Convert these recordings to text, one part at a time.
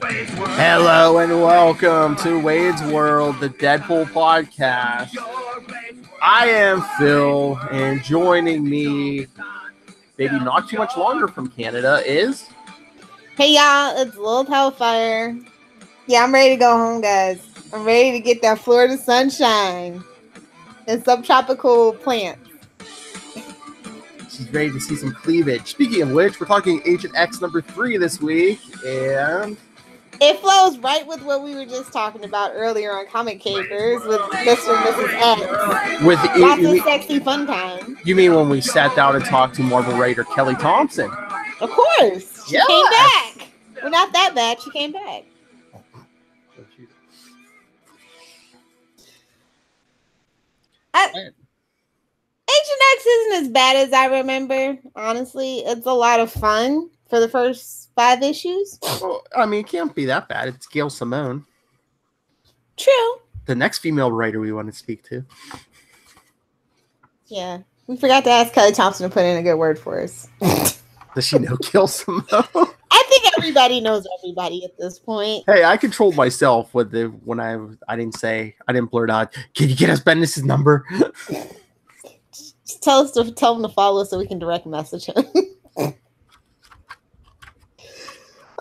Hello and welcome to Wade's World, the Deadpool podcast. I am Phil, and joining me, maybe not too much longer from Canada, is... Hey y'all, it's Lilith Hellfire. Yeah, I'm ready to go home, guys. I'm ready to get that Florida sunshine and subtropical plants. She's ready to see some cleavage. Speaking of which, we're talking Agent X number 3 this week, and... it flows right with what we were just talking about earlier on Comic Capers with Mr. and Mrs. X. With Lots of sexy fun time. You mean when we sat down and talked to Marvel writer Kelly Thompson? Of course. She came back. Well, not that bad. She came back. Agent X isn't as bad as I remember, honestly. It's a lot of fun for the first 5 issues. Well, I mean, it can't be that bad. It's Gail Simone. True. The next female writer we want to speak to. Yeah. We forgot to ask Kelly Thompson to put in a good word for us. Does she know Gail Simone? I think everybody knows everybody at this point. Hey, I controlled myself when I didn't blurt out, can you get us Bendis' number? Just tell him to follow so we can direct message him.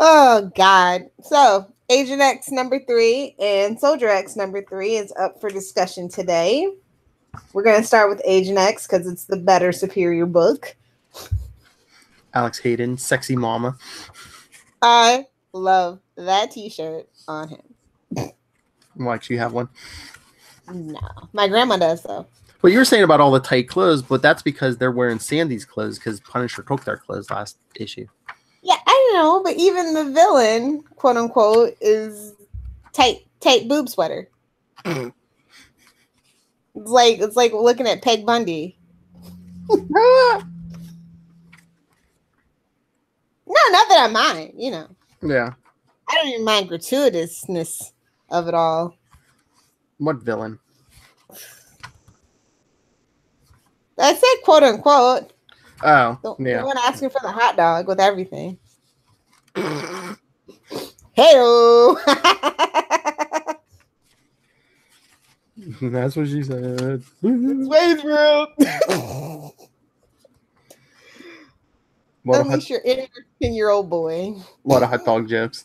Oh God. So Agent X number 3 and Soldier X number 3 is up for discussion today. We're gonna start with Agent X because it's the better, superior book. Alex Hayden, sexy mama. I love that t-shirt on him. Why do you have one? No. My grandma does though. Well, you were saying about all the tight clothes, but that's because they're wearing Sandy's clothes because Punisher took their clothes last issue. Yeah, I know, but even the villain, quote unquote, is tight boob sweater. It's like looking at Peg Bundy. No, not that I mind, you know. Yeah. I don't even mind gratuitousness of it all. What villain? I said quote unquote. Oh, yeah. The one asking for the hot dog with everything. Hey-o! That's what she said. It's Wade's World. Unleash your inner 10-year-old boy. A lot of hot dog jokes.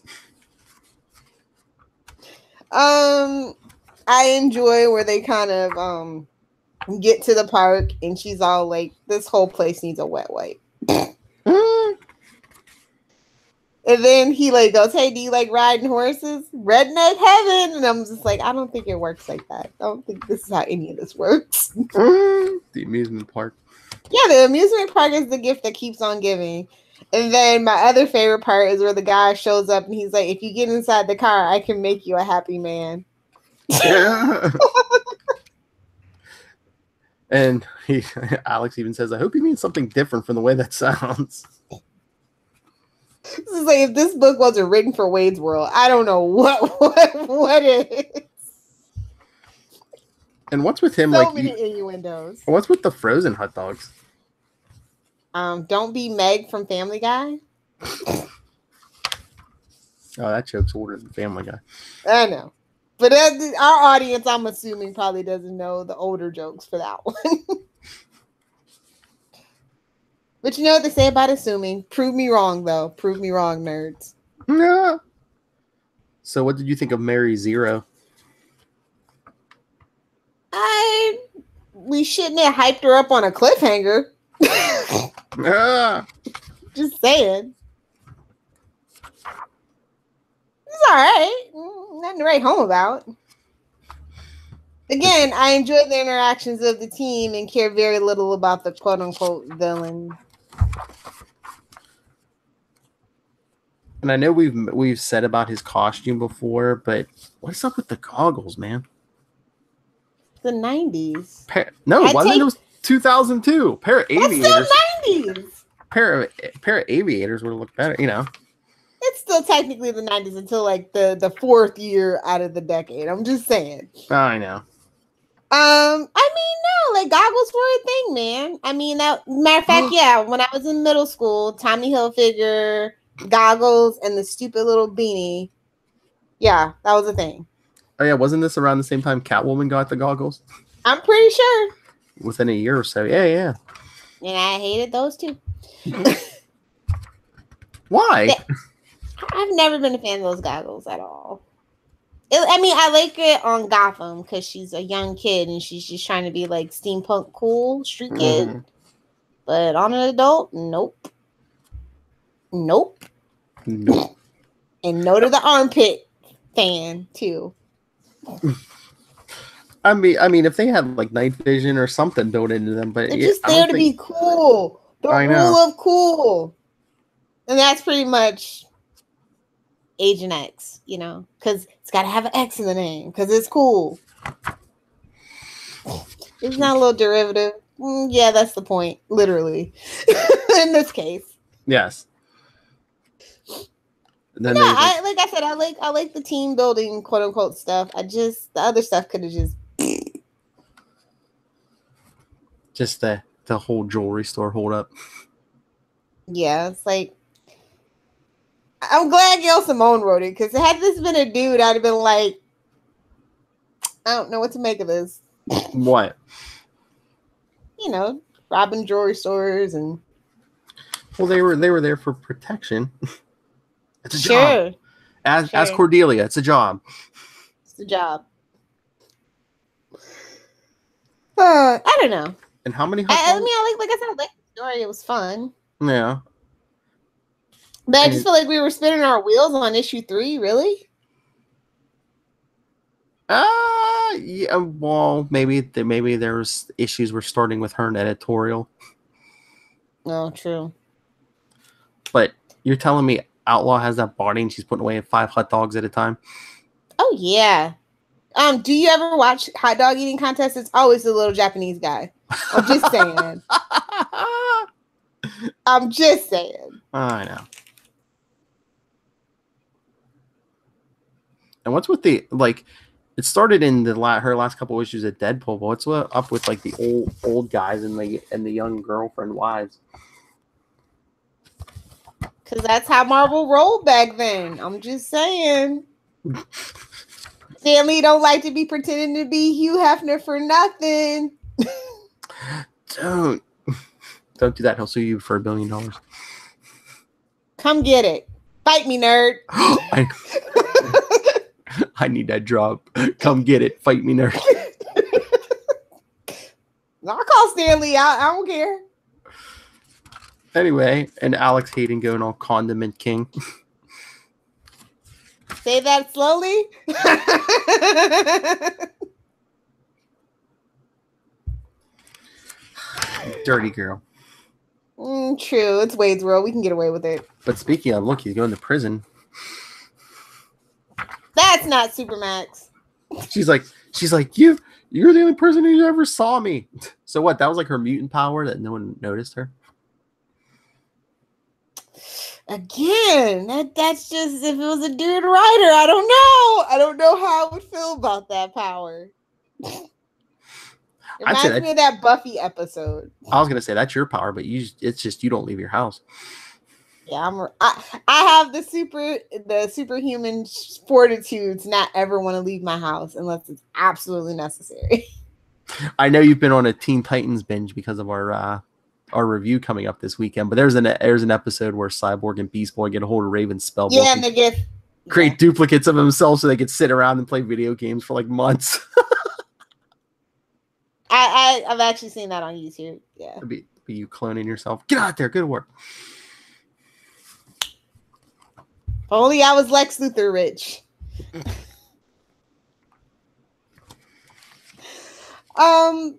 I enjoy where they kind of get to the park and she's all like, this whole place needs a wet wipe. And then he like goes, hey, do you like riding horses? Redneck heaven. And I'm just like, I don't think it works like that. I don't think this is how any of this works. The amusement park. Yeah, the amusement park is the gift that keeps on giving. And then my other favorite part is where the guy shows up and he's like, if you get inside the car, I can make you a happy man. Yeah. And Alex even says, I hope you mean something different from the way that sounds. This is like, if this book wasn't written for Wade's World, I don't know what it is. And what's with him? So like many innuendos. What's with the frozen hot dogs? Don't be Meg from Family Guy. Oh, that joke's older than Family Guy. I know. But our audience, I'm assuming, probably doesn't know the older jokes for that one. But you know what they say about assuming? Prove me wrong, though. Prove me wrong, nerds. Yeah. So what did you think of Mary Zero? We shouldn't have hyped her up on a cliffhanger. Just saying. It's all right. Nothing to write home about. Again, I enjoy the interactions of the team and care very little about the quote-unquote villain. And I know we've said about his costume before, but what's up with the goggles, man? The 90s. It wasn't. It was 2002. Pair of aviators. That's still 90s. Pair of aviators would look better, you know. It's still technically the 90s until like the fourth year out of the decade. I'm just saying. I know. I mean, no, like goggles were a thing, man. I mean, matter of fact, yeah, when I was in middle school, Tommy Hilfiger, goggles, and the stupid little beanie Yeah, that was a thing. Oh yeah, wasn't this around the same time Catwoman got the goggles? I'm pretty sure. Within a year or so. Yeah. And I hated those too. Why? I've never been a fan of those goggles at all. I like it on Gotham because she's a young kid and she's just trying to be like steampunk cool street kid. But on an adult, nope. And no to the armpit fan too. I mean, if they had like night vision or something built into them, but it's just there to be cool. The rule of cool, and that's pretty much Agent X, because it's got to have an X in the name because it's cool. It's not a little derivative. Yeah, that's the point, literally. In this case, yes. Then I like the team building, quote unquote stuff. The other stuff could have just the whole jewelry store hold up. Yeah, it's like I'm glad Gail Simone wrote it because had this been a dude, I'd have been like, I don't know what to make of this. What? Robbing jewelry stores and. Well, they were there for protection. It's a job. As Cordelia, it's a job. It's a job. I don't know. And how many? Like I said, I like the story. It was fun. Yeah. But I just feel like we were spinning our wheels on issue 3. Really? Yeah. Well, maybe there's issues we're starting with her in editorial. Oh, true. But you're telling me Outlaw has that body and she's putting away 5 hot dogs at a time? Oh yeah. Do you ever watch hot dog eating contests? It's always the little Japanese guy. I'm just saying. I'm just saying. I know. And what's with the it started in her last couple issues at Deadpool, but what's up with like the old guys and the young girlfriend wives? Because that's how Marvel rolled back then. I'm just saying. Stan Lee don't like to be pretending to be Hugh Hefner for nothing. Don't do that. He'll sue you for $1 billion. Come get it. Fight me, nerd. I need that drop. Come get it. Fight me, nerd. I'll call Stan Lee out. I don't care. Anyway, and Alex Hayden going on Condiment King. Say that slowly. Dirty girl. True. It's Wade's World. We can get away with it. But speaking of, look, he's going to prison. That's not Supermax. She's like, you're the only person who ever saw me. So what? That was like her mutant power that no one noticed her. Again, that's just if it was a dude writer. I don't know. I don't know how I would feel about that power. It reminds me of that Buffy episode. I was gonna say that's your power, but it's just you don't leave your house. Yeah, I have the superhuman fortitude to not ever want to leave my house unless it's absolutely necessary. I know you've been on a Teen Titans binge because of our review coming up this weekend, but there's an episode where Cyborg and Beast Boy get a hold of Raven's spellbook. Yeah, and they create duplicates of themselves so they could sit around and play video games for like months. I've actually seen that on YouTube. Yeah, be you cloning yourself. Get out there, good work. If only I was Lex Luthor rich. I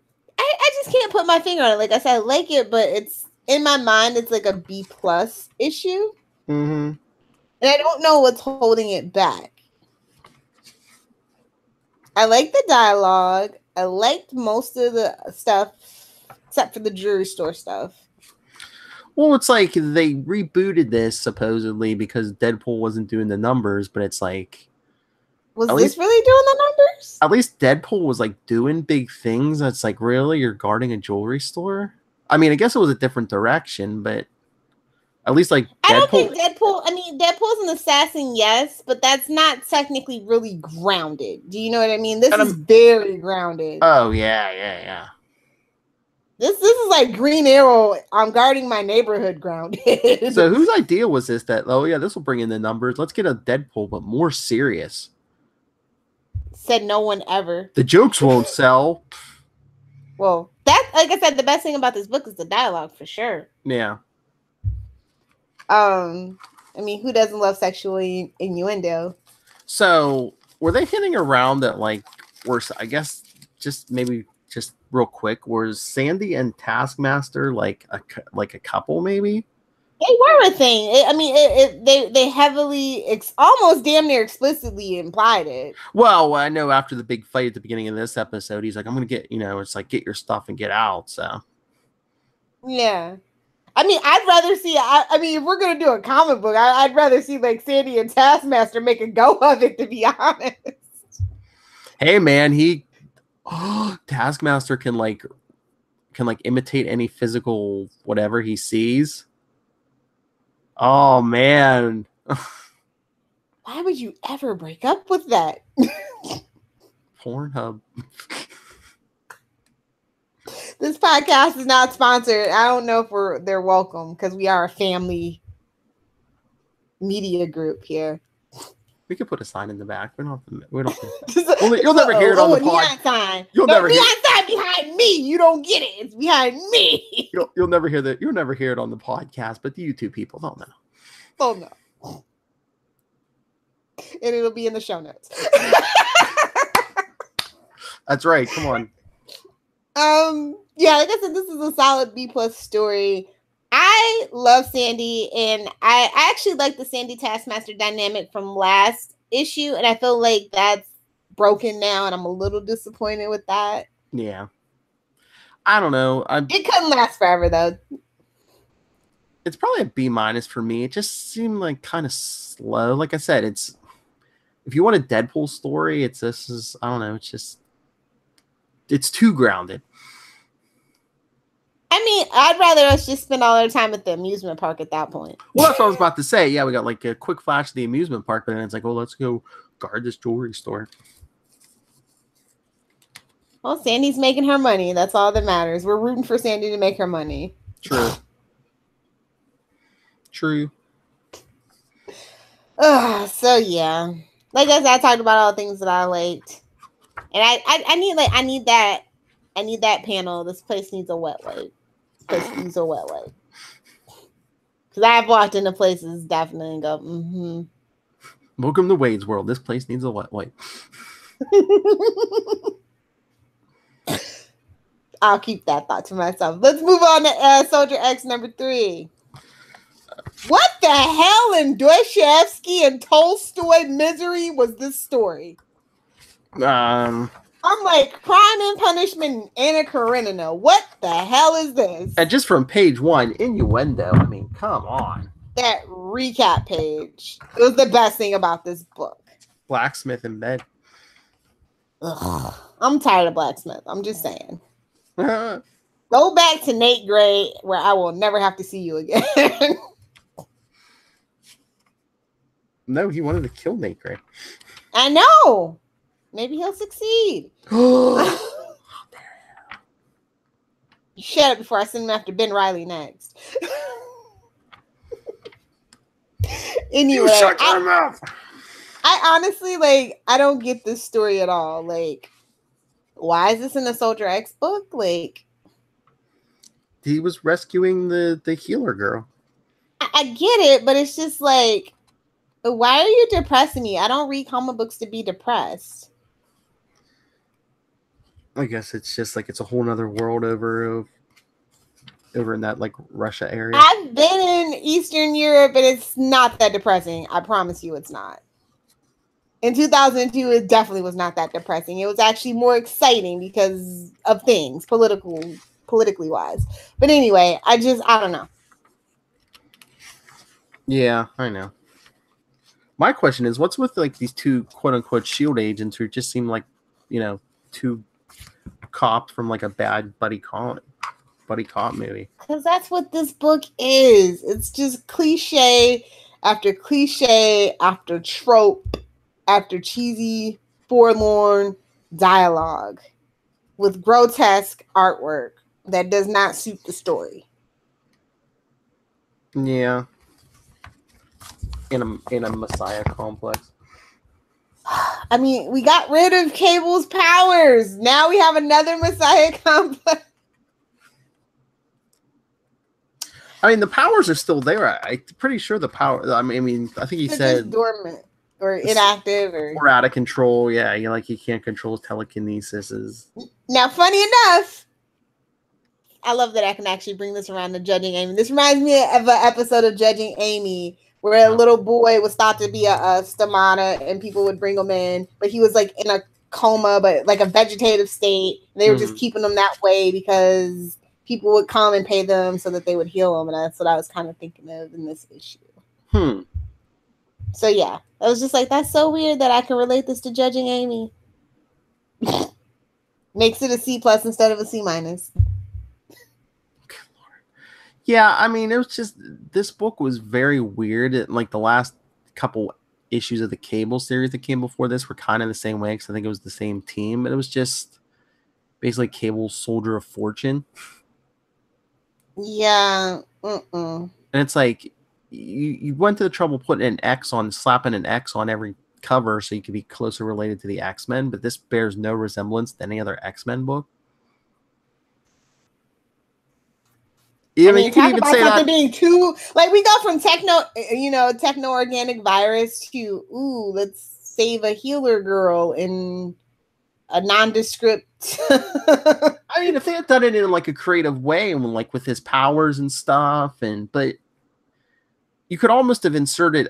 just can't put my finger on it. Like I said, I like it, but it's in my mind, it's like a B+ issue. Mm-hmm. And I don't know what's holding it back. I like the dialogue. I liked most of the stuff, except for the jewelry store stuff. Well, it's like they rebooted this supposedly because Deadpool wasn't doing the numbers, but it's like... Was this really doing the numbers? At least Deadpool was like doing big things. It's like, really? You're guarding a jewelry store? I mean, I guess it was a different direction, but At least like Deadpool. I don't think Deadpool. I mean, Deadpool's an assassin, yes, but that's not technically really grounded. Do you know what I mean? This is very grounded. Oh yeah. This is like Green Arrow. I'm guarding my neighborhood grounded. So whose idea was this? That this will bring in the numbers. Let's get a Deadpool, but more serious. Said no one ever. The jokes won't sell. Well, that, like I said, the best thing about this book is the dialogue for sure. Yeah. I mean, who doesn't love sexual innuendo? So, were they hinting around that, like, I guess, just real quick, was Sandy and Taskmaster like a couple, maybe? They were a thing. They heavily, almost damn near explicitly implied it. Well, I know after the big fight at the beginning of this episode, he's like, I'm going to get, it's like, get your stuff and get out, so. Yeah. I mean, I'd rather see, if we're going to do a comic book, I'd rather see, like, Sandy and Taskmaster make a go of it, to be honest. Hey, man, Taskmaster can imitate any physical whatever he sees. Oh, man. Why would you ever break up with that? Pornhub. This podcast is not sponsored. I don't know if they're welcome because we are a family media group here. We could put a sign in the back. We don't. You'll never hear it on the pod. You'll never hear it. Sign behind me. You don't get it. It's behind me. You'll never hear that. You'll never hear it on the podcast. But the YouTube people don't know. Oh no. And it'll be in the show notes. That's right. Come on. Yeah, like I said, this is a solid B+ story. I love Sandy, and I actually like the Sandy Taskmaster dynamic from last issue, and I feel like that's broken now, and I'm a little disappointed with that. Yeah. I don't know. It couldn't last forever, though. It's probably a B- for me. It just seemed like kind of slow. Like I said, if you want a Deadpool story, I don't know, it's too grounded. I mean, I'd rather us just spend all our time at the amusement park at that point. Well, that's what I was about to say. Yeah, we got like a quick flash of the amusement park, but then it's like, well, let's go guard this jewelry store. Well, Sandy's making her money. That's all that matters. We're rooting for Sandy to make her money. True. So yeah. Like I said, I talked about all the things that I liked. And I need that panel. This place needs a wet wipe. Because I've walked into places definitely and go, Welcome to Wade's World. This place needs a wet wipe. I'll keep that thought to myself. Let's move on to Soldier X number 3. What the hell in Dostoevsky and Tolstoy misery was this story? I'm like, Crime and Punishment and Anna Karenina. What the hell is this? And just from page 1, innuendo. I mean, come on. That recap page. It was the best thing about this book. Blacksmith in bed. Ugh. I'm tired of Blacksmith. I'm just saying. Go back to Nate Gray, where I will never have to see you again. No, he wanted to kill Nate Gray. I know. Maybe he'll succeed. Shut up before I send him after Ben Reilly next. Anyway, you shut your mouth. I honestly, I don't get this story at all. Why is this in a Soldier X book? He was rescuing the healer girl. I get it, but it's just why are you depressing me? I don't read comic books to be depressed. I guess it's just it's a whole nother world over in that Russia area. I've been in Eastern Europe and it's not that depressing. I promise you it's not. In 2002, it definitely was not that depressing. It was actually more exciting because of things politically wise. But anyway, I don't know. Yeah, I know. My question is, what's with these two quote unquote SHIELD agents who just seem like, two cops from a bad buddy calling? buddy cop movie. Because that's what this book is. It's just cliche after trope after cheesy, forlorn dialogue with grotesque artwork that does not suit the story. Yeah. In a Messiah complex. I mean, we got rid of Cable's powers. Now we have another Messiah complex. I mean, the powers are still there. I'm pretty sure the power. I mean, I think he said just dormant or inactive or out of control. Yeah, he can't control telekinesis. Now, funny enough, I love that I can actually bring this around to Judging Amy. This reminds me of an episode of Judging Amy where a little boy was thought to be a stomata and people would bring him in, but he was like in a coma, but like a vegetative state. And they were just keeping him that way because people would come and pay them so that they would heal him. And that's what I was kind of thinking of in this issue. So yeah, I was just like, that's so weird that I can relate this to Judging Amy. Makes it a C+ instead of a C-. Yeah, I mean, it was just, this book was very weird. Like the last couple issues of the Cable series that came before this were kind of the same way because I think it was the same team, but it was just basically Cable's Soldier of Fortune. Yeah. And it's like you went to the trouble putting slapping an X on every cover so you could be closer related to the X-Men, but this bears no resemblance to any other X-Men book. I mean, you talk about something being too, like, we go from techno organic virus to let's save a healer girl in a nondescript. I mean, if they had done it in like a creative way and like with his powers and stuff, but you could almost have inserted.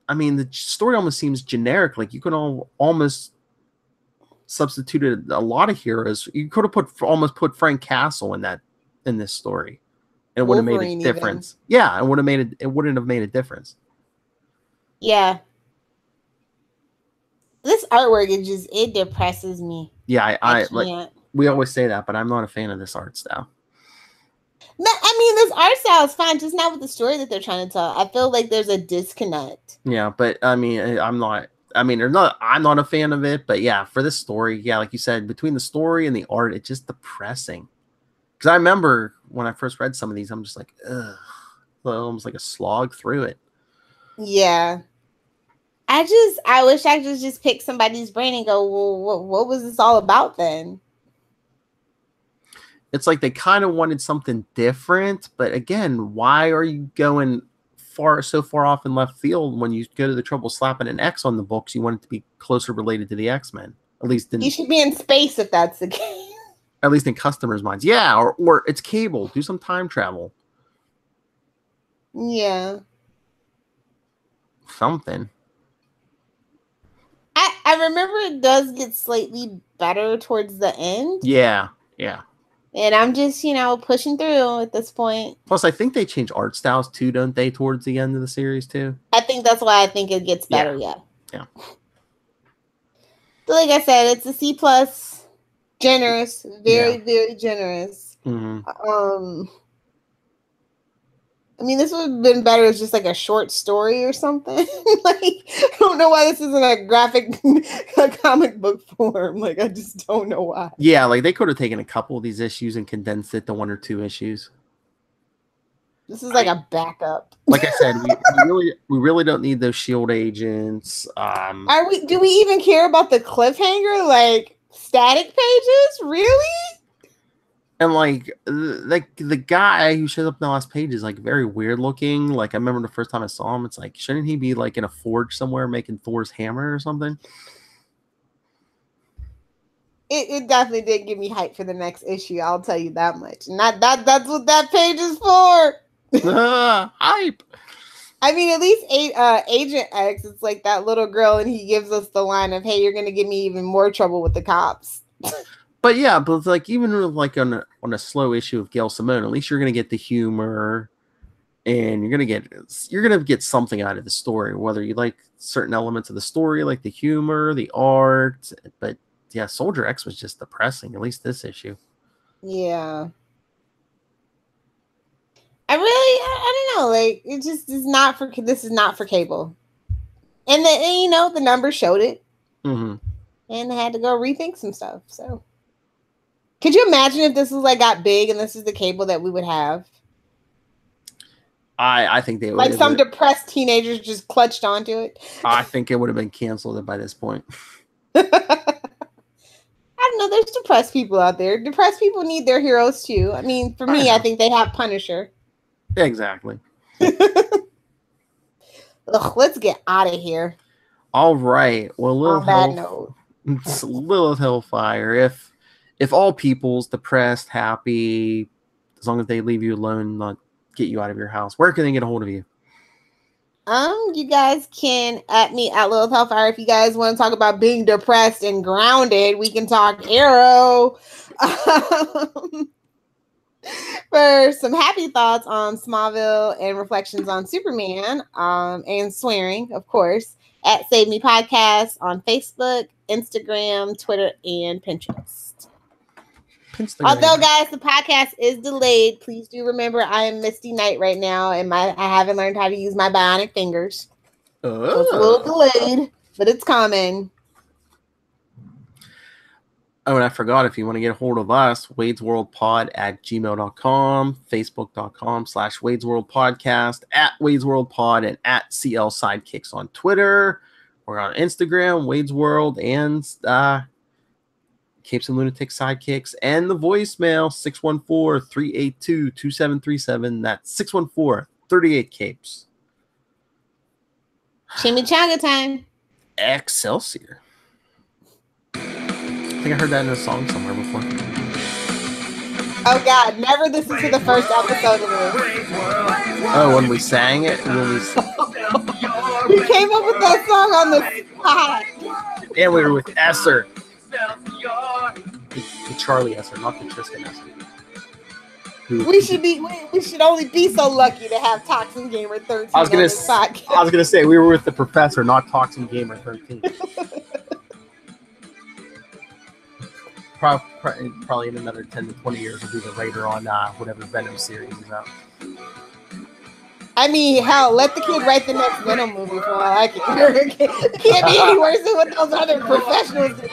I mean, the story almost seems generic. Like you could almost substituted a lot of heroes. You could have almost put Frank Castle in this story. It would have made a difference. Even. Yeah, it wouldn't have made a difference. Yeah. This artwork it depresses me. Yeah, I like we always say that, but I'm not a fan of this art style. I mean, this art style is fine, just not with the story that they're trying to tell. I feel like there's a disconnect. Yeah, but I mean, I'm not a fan of it, but yeah, for this story, yeah, like you said, between the story and the art, it's just depressing. Because I remember when I first read some of these, I'm just like, ugh, almost like a slog through it. Yeah. I wish I could just pick somebody's brain and go, well, what was this all about then? It's like they kind of wanted something different, but again, why are you going so far off in left field when you go to the trouble slapping an X on the books? You want it to be closer related to the X-Men, at least. You should be in space if that's the case. At least in customers' minds. Yeah, or it's Cable. Do some time travel. Yeah. Something. I remember it does get slightly better towards the end. Yeah. And I'm just, pushing through at this point. Plus, I think they change art styles too, don't they, towards the end of the series too? I think that's why I think it gets better, yeah. Yeah. So like I said, it's a C+. Generous, very generous. Mm-hmm. I mean, this would have been better as just like a short story or something. Like, I don't know why this isn't a comic book form. Like, I just don't know why. Yeah, like they could have taken a couple of these issues and condensed it to 1 or 2 issues. This is like a backup. Like I said, we really don't need those SHIELD agents. Do we even care about the cliffhanger? Like, static pages? Really? And like the guy who shows up in the last page is like very weird looking. Like I remember the first time I saw him, it's like, shouldn't he be like in a forge somewhere making Thor's hammer or something? It definitely did give me hype for the next issue. I'll tell you that much. And that's what that page is for. Hype. I mean, at least Agent X, it's like that little girl, and he gives us the line of, "Hey, you're gonna give me even more trouble with the cops." But yeah, but like even like on a slow issue of Gail Simone, at least you're gonna get the humor, and you're gonna get something out of the story, whether you like certain elements of the story, like the humor, the art. But yeah, Soldier X was just depressing. At least this issue. Yeah. I don't know. Like, it just is not for. This is not for cable. And the numbers showed it, Mm-hmm. and they had to go rethink some stuff. So, could you imagine if this was like got big and this is the cable that we would have? I think they would like some depressed teenagers just clutched onto it. I think it would have been canceled by this point. I don't know. There's depressed people out there. Depressed people need their heroes too. I mean, for me, I think they have Punisher. Exactly. Ugh, let's get out of here. All right. Well, Lilith Hellfire. If all people's depressed, happy, as long as they leave you alone, not get you out of your house, where can they get a hold of you? You guys can at me at Lilith Hellfire. If you guys want to talk about being depressed and grounded, we can talk Arrow. For some happy thoughts on Smallville and reflections on Superman, and swearing, of course, at Save Me Podcast on Facebook, Instagram, Twitter, and Pinterest. Although, guys, the podcast is delayed, please do remember I am Misty Knight right now, and I haven't learned how to use my bionic fingers. So it's a little delayed, but it's coming. Oh, and I forgot, if you want to get a hold of us, wadesworldpod@gmail.com, facebook.com/wadesworldpodcast, @wadesworldpod, and @CL Sidekicks on Twitter. We're on Instagram, Wade's World, and Capes and Lunatics Sidekicks, and the voicemail 614-382-2737. That's 614-38-Capes. Chimichanga time. Excelsior. I think I heard that in a song somewhere before. Oh God, never listen to the first episode of this. Oh, when we sang it? We came up with that song on the spot. And we were with Esser. The Charlie Esser, not the Tristan Esser. We should only be so lucky to have Toxin Gamer 13 on this podcast. I was gonna say we were with the professor, not Toxin Gamer 13. Probably in another 10 to 20 years we'll be the writer on whatever Venom series is out. I mean, hell, let the kid write the next Venom movie for all I can. It can't be any worse than what those other professionals do.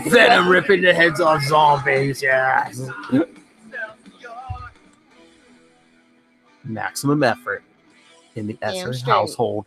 Venom ripping the heads off zombies, yeah. Maximum effort in the Esser household.